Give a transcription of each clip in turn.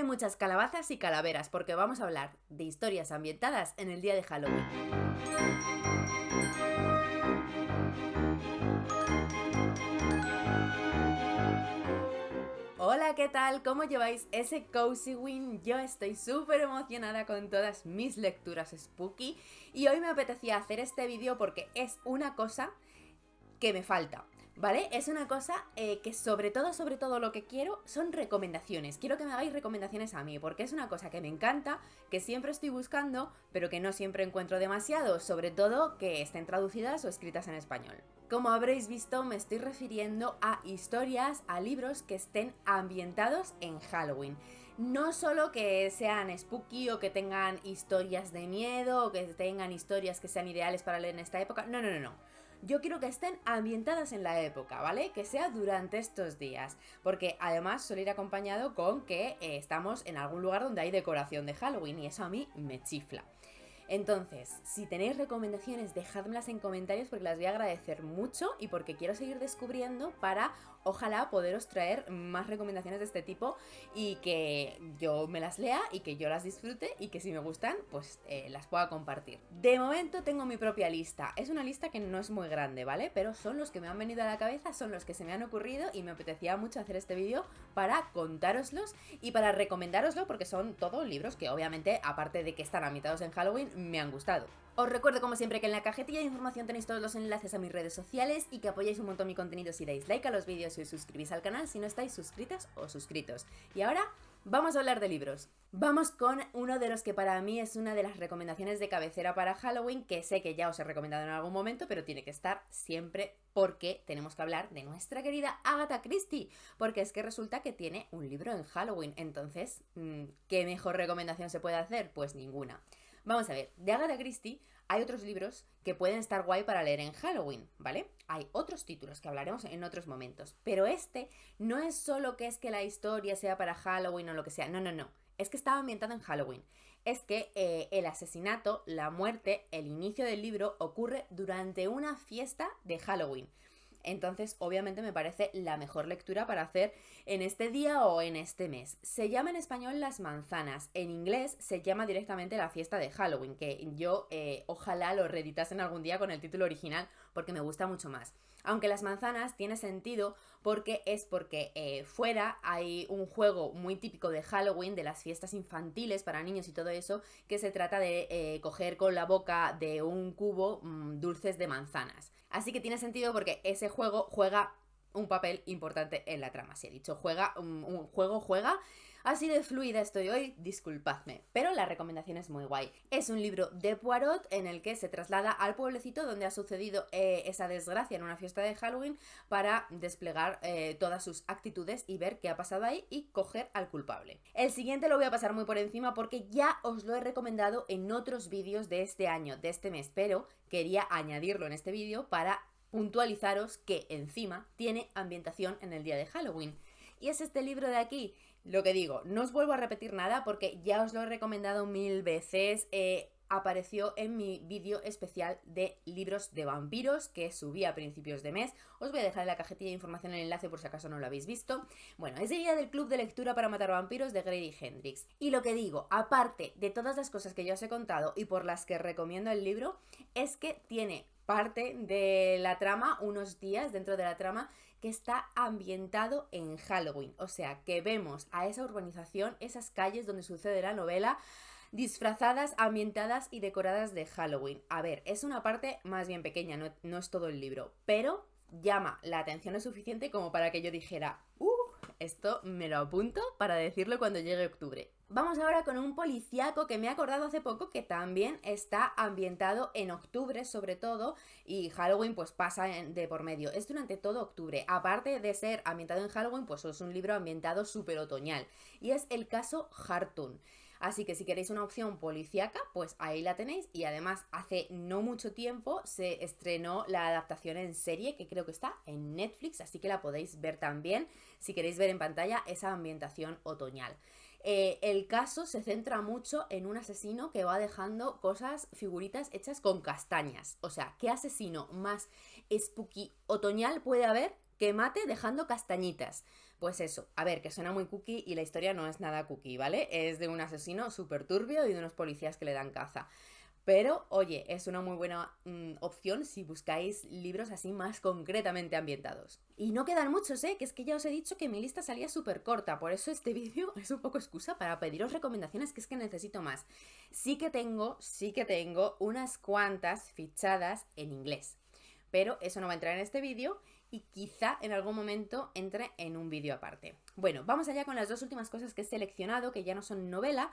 hay muchas calabazas y calaveras porque vamos a hablar de historias ambientadas en el día de Halloween. Hola, ¿qué tal? ¿Cómo lleváis ese cozy win? Yo estoy súper emocionada con todas mis lecturas spooky y hoy me apetecía hacer este vídeo porque es una cosa que me falta, ¿vale? Es una cosa que sobre todo lo que quiero son recomendaciones. Quiero que me hagáis recomendaciones a mí, porque es una cosa que me encanta, que siempre estoy buscando, pero que no siempre encuentro demasiado, sobre todo que estén traducidas o escritas en español. Como habréis visto, me estoy refiriendo a historias, a libros que estén ambientados en Halloween. No solo que sean spooky o que tengan historias de miedo o que tengan historias que sean ideales para leer en esta época, no. Yo quiero que estén ambientadas en la época, ¿vale? Que sea durante estos días, porque además suele ir acompañado con que estamos en algún lugar donde hay decoración de Halloween y eso a mí me chifla. Entonces, si tenéis recomendaciones, dejádmelas en comentarios porque las voy a agradecer mucho y porque quiero seguir descubriendo para, ojalá, poderos traer más recomendaciones de este tipo y que yo me las lea y que yo las disfrute y que si me gustan, pues las pueda compartir. De momento tengo mi propia lista. Es una lista que no es muy grande, ¿vale? Pero son los que me han venido a la cabeza, son los que se me han ocurrido y me apetecía mucho hacer este vídeo para contároslos y para recomendároslo porque son todos libros que obviamente, aparte de que están ambientados en Halloween, me han gustado. Os recuerdo como siempre que en la cajetilla de información tenéis todos los enlaces a mis redes sociales y que apoyáis un montón mi contenido si dais like a los vídeos y os suscribís al canal si no estáis suscritas o suscritos. Y ahora vamos a hablar de libros. Vamos con uno de los que para mí es una de las recomendaciones de cabecera para Halloween, que sé que ya os he recomendado en algún momento, pero tiene que estar siempre porque tenemos que hablar de nuestra querida Agatha Christie, porque es que resulta que tiene un libro en Halloween, entonces, ¿qué mejor recomendación se puede hacer? Pues ninguna. Vamos a ver, de Agatha Christie hay otros libros que pueden estar guay para leer en Halloween, ¿vale? Hay otros títulos que hablaremos en otros momentos, pero este no es solo que es que la historia sea para Halloween o lo que sea, no. Es que estaba ambientado en Halloween. Es que el asesinato, la muerte, el inicio del libro ocurre durante una fiesta de Halloween. Entonces, obviamente me parece la mejor lectura para hacer en este día o en este mes. Se llama en español Las Manzanas, en inglés se llama directamente La Fiesta de Halloween, que yo ojalá lo reeditasen algún día con el título original porque me gusta mucho más. Aunque Las Manzanas tiene sentido porque fuera hay un juego muy típico de Halloween, de las fiestas infantiles para niños y todo eso, que se trata de coger con la boca de un cubo dulces de manzanas. Así que tiene sentido porque ese juego juega un papel importante en la trama. Si he dicho juega, un juego juega, así de fluida estoy hoy, disculpadme. Pero la recomendación es muy guay. Es un libro de Poirot en el que se traslada al pueblecito donde ha sucedido esa desgracia en una fiesta de Halloween para desplegar todas sus actitudes y ver qué ha pasado ahí y coger al culpable. El siguiente lo voy a pasar muy por encima porque ya os lo he recomendado en otros vídeos de este año, de este mes, pero quería añadirlo en este vídeo para puntualizaros que encima tiene ambientación en el día de Halloween. Y es este libro de aquí. Lo que digo, no os vuelvo a repetir nada porque ya os lo he recomendado 1000 veces. Apareció en mi vídeo especial de libros de vampiros que subí a principios de mes. Os voy a dejar en la cajetilla de información el enlace por si acaso no lo habéis visto. Bueno, es el día del Club de Lectura para Matar Vampiros de Grady Hendrix. Y lo que digo, aparte de todas las cosas que ya os he contado y por las que recomiendo el libro, es que tiene parte de la trama, unos días dentro de la trama, que está ambientado en Halloween. O sea, que vemos a esa urbanización, esas calles donde sucede la novela, disfrazadas, ambientadas y decoradas de Halloween. A ver, es una parte más bien pequeña, no es todo el libro, pero llama la atención lo suficiente como para que yo dijera, esto me lo apunto para decirlo cuando llegue octubre. Vamos ahora con un policíaco que me he acordado hace poco que también está ambientado en octubre sobre todo y Halloween pues pasa de por medio. Es durante todo octubre. Aparte de ser ambientado en Halloween pues es un libro ambientado súper otoñal y es el caso Hartoon. Así que si queréis una opción policíaca, pues ahí la tenéis. Y además hace no mucho tiempo se estrenó la adaptación en serie, que creo que está en Netflix, así que la podéis ver también si queréis ver en pantalla esa ambientación otoñal. El caso se centra mucho en un asesino que va dejando cosas, figuritas hechas con castañas. O sea, ¿qué asesino más spooky otoñal puede haber que mate dejando castañitas? Pues eso, a ver, que suena muy cookie y la historia no es nada cookie, ¿vale? Es de un asesino súper turbio y de unos policías que le dan caza. Pero, oye, es una muy buena opción si buscáis libros así más concretamente ambientados. Y no quedan muchos, ¿eh? Que es que ya os he dicho que mi lista salía súper corta, por eso este vídeo es un poco excusa para pediros recomendaciones, que es que necesito más. Sí que tengo unas cuantas fichadas en inglés, pero eso no va a entrar en este vídeo y quizá en algún momento entre en un vídeo aparte. Bueno, vamos allá con las dos últimas cosas que he seleccionado, que ya no son novela,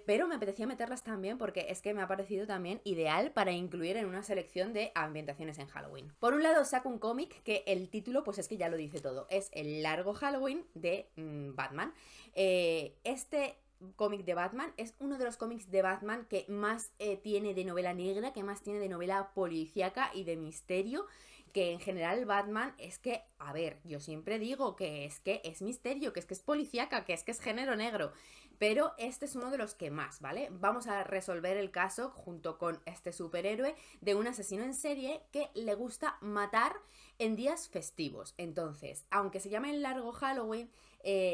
pero me apetecía meterlas también porque es que me ha parecido también ideal para incluir en una selección de ambientaciones en Halloween. Por un lado saco un cómic que el título pues es que ya lo dice todo, es El largo Halloween de Batman. Este cómic de Batman es uno de los cómics de Batman que más tiene de novela negra, que más tiene de novela policíaca y de misterio, que en general Batman es que, a ver, yo siempre digo que es misterio, que es policíaca, que es género negro, pero este es uno de los que más, ¿vale? Vamos a resolver el caso junto con este superhéroe de un asesino en serie que le gusta matar en días festivos. Entonces, aunque se llame el largo Halloween,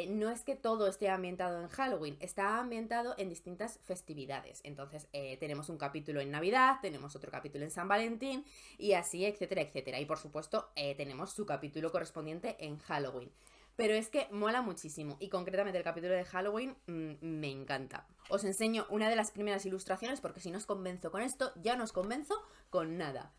no es que todo esté ambientado en Halloween, está ambientado en distintas festividades. Entonces tenemos un capítulo en Navidad, tenemos otro capítulo en San Valentín y así, etcétera, etcétera. Y por supuesto tenemos su capítulo correspondiente en Halloween. Pero es que mola muchísimo y concretamente el capítulo de Halloween me encanta. Os enseño una de las primeras ilustraciones porque si no os convenzo con esto, ya no os convenzo con nada.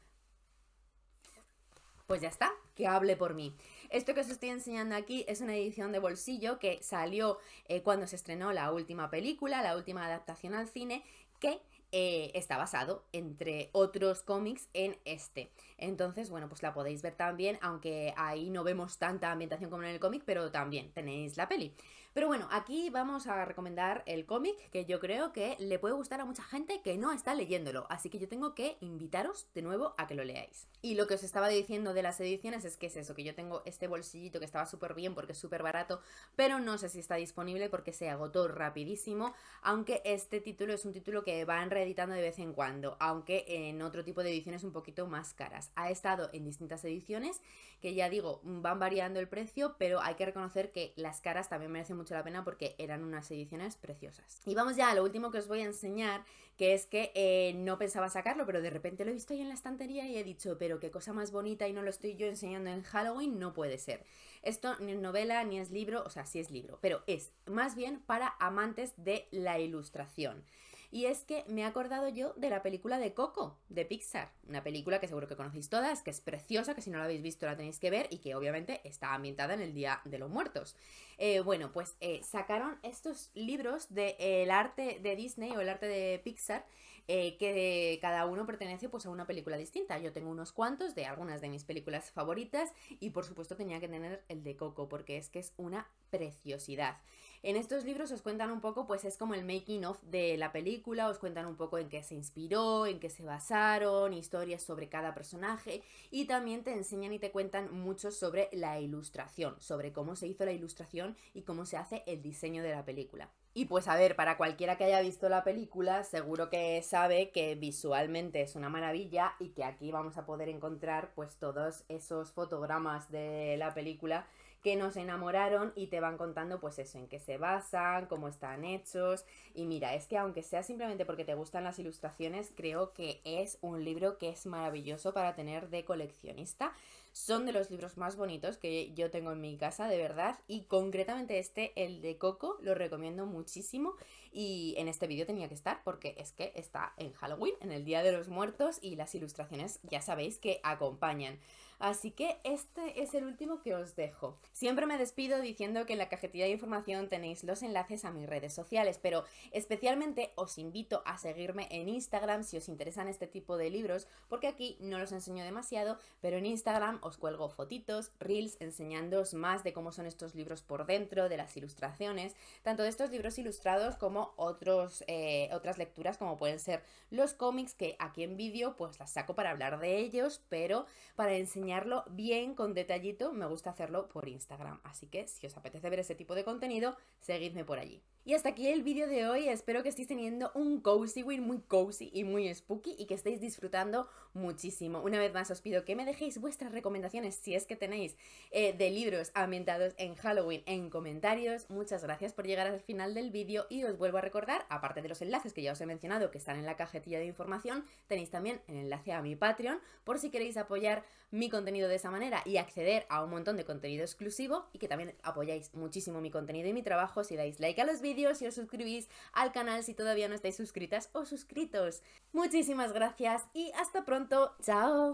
Pues ya está, que hable por mí. Esto que os estoy enseñando aquí es una edición de bolsillo que salió cuando se estrenó la última película, la última adaptación al cine, que está basado, entre otros cómics, en este. Entonces, bueno, pues la podéis ver también, aunque ahí no vemos tanta ambientación como en el cómic, pero también tenéis la peli. Pero bueno, aquí vamos a recomendar el cómic que yo creo que le puede gustar a mucha gente que no está leyéndolo, así que yo tengo que invitaros de nuevo a que lo leáis. Y lo que os estaba diciendo de las ediciones es que es eso, que yo tengo este bolsillito que estaba súper bien porque es súper barato, pero no sé si está disponible porque se agotó rapidísimo, aunque este título es un título que van reeditando de vez en cuando, aunque en otro tipo de ediciones un poquito más caras. Ha estado en distintas ediciones que ya digo, van variando el precio, pero hay que reconocer que las caras también merecen mucho la pena porque eran unas ediciones preciosas. Y vamos ya a lo último que os voy a enseñar, que es que no pensaba sacarlo, pero de repente lo he visto ahí en la estantería y he dicho, pero qué cosa más bonita y no lo estoy yo enseñando en Halloween, no puede ser. Esto ni es novela ni es libro, o sea, sí es libro, pero es más bien para amantes de la ilustración. Y es que me he acordado yo de la película de Coco, de Pixar. Una película que seguro que conocéis todas, que es preciosa, que si no la habéis visto la tenéis que ver y que obviamente está ambientada en el Día de los Muertos. Bueno, pues sacaron estos libros del arte de Disney o el arte de Pixar, que cada uno pertenece pues a una película distinta. Yo tengo unos cuantos de algunas de mis películas favoritas y por supuesto tenía que tener el de Coco porque es que es una preciosidad. En estos libros os cuentan un poco, pues es como el making of de la película, os cuentan un poco en qué se inspiró, en qué se basaron, historias sobre cada personaje y también te enseñan y te cuentan mucho sobre la ilustración, sobre cómo se hizo la ilustración y cómo se hace el diseño de la película. Y pues a ver, para cualquiera que haya visto la película, seguro que sabe que visualmente es una maravilla y que aquí vamos a poder encontrar pues todos esos fotogramas de la película que nos enamoraron y te van contando pues eso, en qué se basan, cómo están hechos. Y mira, es que aunque sea simplemente porque te gustan las ilustraciones, creo que es un libro que es maravilloso para tener de coleccionista. Son de los libros más bonitos que yo tengo en mi casa, de verdad, y concretamente este, el de Coco, lo recomiendo muchísimo y en este vídeo tenía que estar porque es que está en Halloween, en el Día de los Muertos y las ilustraciones ya sabéis que acompañan. Así que este es el último que os dejo. Siempre me despido diciendo que en la cajetilla de información tenéis los enlaces a mis redes sociales, pero especialmente os invito a seguirme en Instagram si os interesan este tipo de libros, porque aquí no los enseño demasiado, pero en Instagram os cuelgo fotitos, reels, enseñándoos más de cómo son estos libros por dentro, de las ilustraciones, tanto de estos libros ilustrados como otras lecturas como pueden ser los cómics, que aquí en vídeo pues las saco para hablar de ellos, pero para enseñarlo bien con detallito me gusta hacerlo por Instagram, así que si os apetece ver ese tipo de contenido, seguidme por allí. Y hasta aquí el vídeo de hoy, espero que estéis teniendo un cozy win muy cozy y muy spooky y que estéis disfrutando muchísimo. Una vez más os pido que me dejéis vuestras recomendaciones, si es que tenéis, de libros ambientados en Halloween en comentarios. Muchas gracias por llegar al final del vídeo y os vuelvo a recordar, aparte de los enlaces que ya os he mencionado que están en la cajetilla de información, tenéis también el enlace a mi Patreon por si queréis apoyar mi contenido de esa manera y acceder a un montón de contenido exclusivo, y que también apoyáis muchísimo mi contenido y mi trabajo si dais like a los vídeos y os suscribís al canal si todavía no estáis suscritas o suscritos. Muchísimas gracias y hasta pronto. ¡Chao!